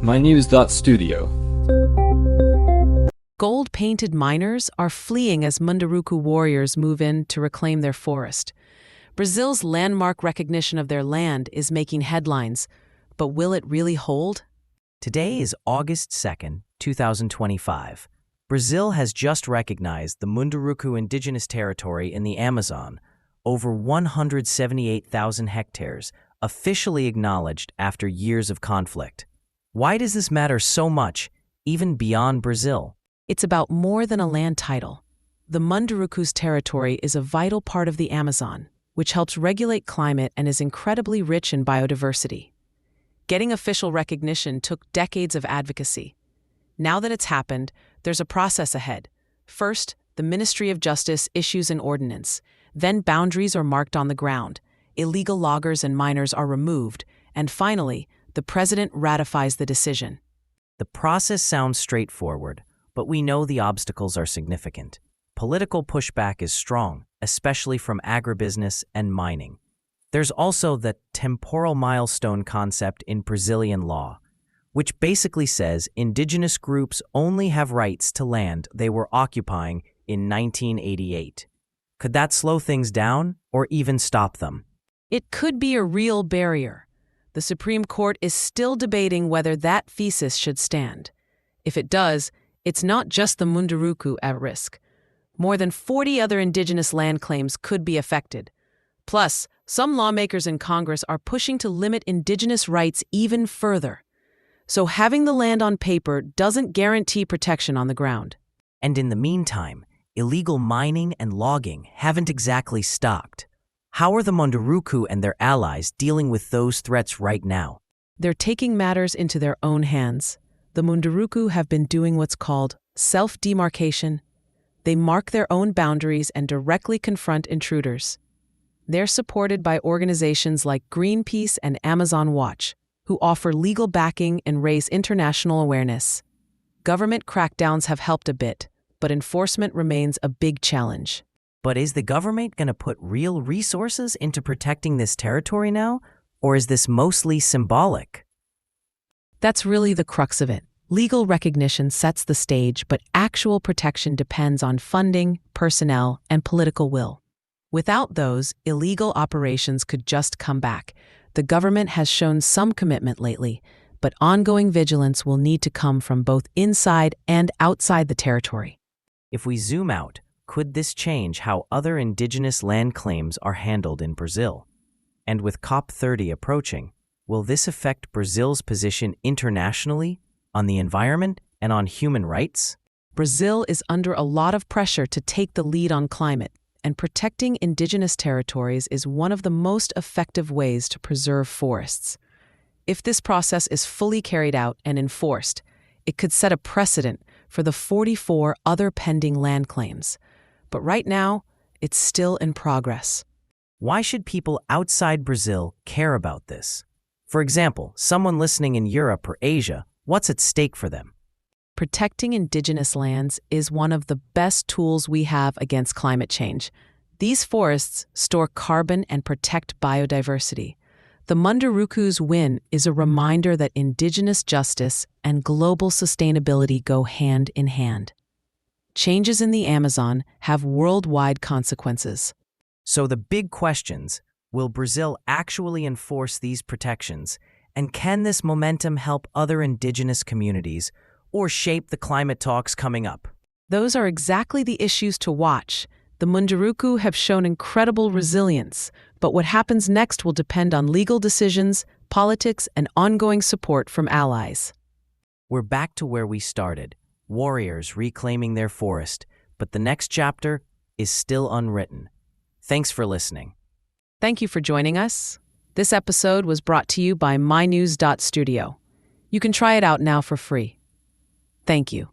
mynews.studio. Gold-painted miners are fleeing as Munduruku warriors move in to reclaim their forest. Brazil's landmark recognition of their land is making headlines, but will it really hold? Today is August 2nd, 2025. Brazil has just recognized the Munduruku indigenous territory in the Amazon, over 178,000 hectares, officially acknowledged after years of conflict. Why does this matter so much, even beyond Brazil? It's about more than a land title. The Munduruku's territory is a vital part of the Amazon, which helps regulate climate and is incredibly rich in biodiversity. Getting official recognition took decades of advocacy. Now that it's happened, there's a process ahead. First, the Ministry of Justice issues an ordinance. Then boundaries are marked on the ground. Illegal loggers and miners are removed. And finally, the president ratifies the decision. The process sounds straightforward, but we know the obstacles are significant. Political pushback is strong, especially from agribusiness and mining. There's also the temporal milestone concept in Brazilian law, which basically says indigenous groups only have rights to land they were occupying in 1988. Could that slow things down or even stop them? It could be a real barrier. The Supreme Court is still debating whether that thesis should stand. If it does, it's not just the Munduruku at risk. More than 40 other indigenous land claims could be affected. Plus, some lawmakers in Congress are pushing to limit indigenous rights even further. So having the land on paper doesn't guarantee protection on the ground. And in the meantime, illegal mining and logging haven't exactly stopped. How are the Munduruku and their allies dealing with those threats right now? They're taking matters into their own hands. The Munduruku have been doing what's called self-demarcation. They mark their own boundaries and directly confront intruders. They're supported by organizations like Greenpeace and Amazon Watch, who offer legal backing and raise international awareness. Government crackdowns have helped a bit, but enforcement remains a big challenge. But is the government going to put real resources into protecting this territory now, or is this mostly symbolic? That's really the crux of it. Legal recognition sets the stage, but actual protection depends on funding, personnel, and political will. Without those, illegal operations could just come back. The government has shown some commitment lately, but ongoing vigilance will need to come from both inside and outside the territory. If we zoom out, could this change how other indigenous land claims are handled in Brazil? And with COP30 approaching, will this affect Brazil's position internationally on the environment and on human rights? Brazil is under a lot of pressure to take the lead on climate, and protecting indigenous territories is one of the most effective ways to preserve forests. If this process is fully carried out and enforced, it could set a precedent for the 44 other pending land claims. But right now, it's still in progress. Why should people outside Brazil care about this? For example, someone listening in Europe or Asia, what's at stake for them? Protecting indigenous lands is one of the best tools we have against climate change. These forests store carbon and protect biodiversity. The Munduruku's win is a reminder that indigenous justice and global sustainability go hand in hand. Changes in the Amazon have worldwide consequences. So the big questions, will Brazil actually enforce these protections? And can this momentum help other indigenous communities or shape the climate talks coming up? Those are exactly the issues to watch. The Munduruku have shown incredible resilience, but what happens next will depend on legal decisions, politics, and ongoing support from allies. We're back to where we started, warriors reclaiming their forest, but the next chapter is still unwritten. Thanks for listening. Thank you for joining us. This episode was brought to you by mynews.studio. You can try it out now for free. Thank you.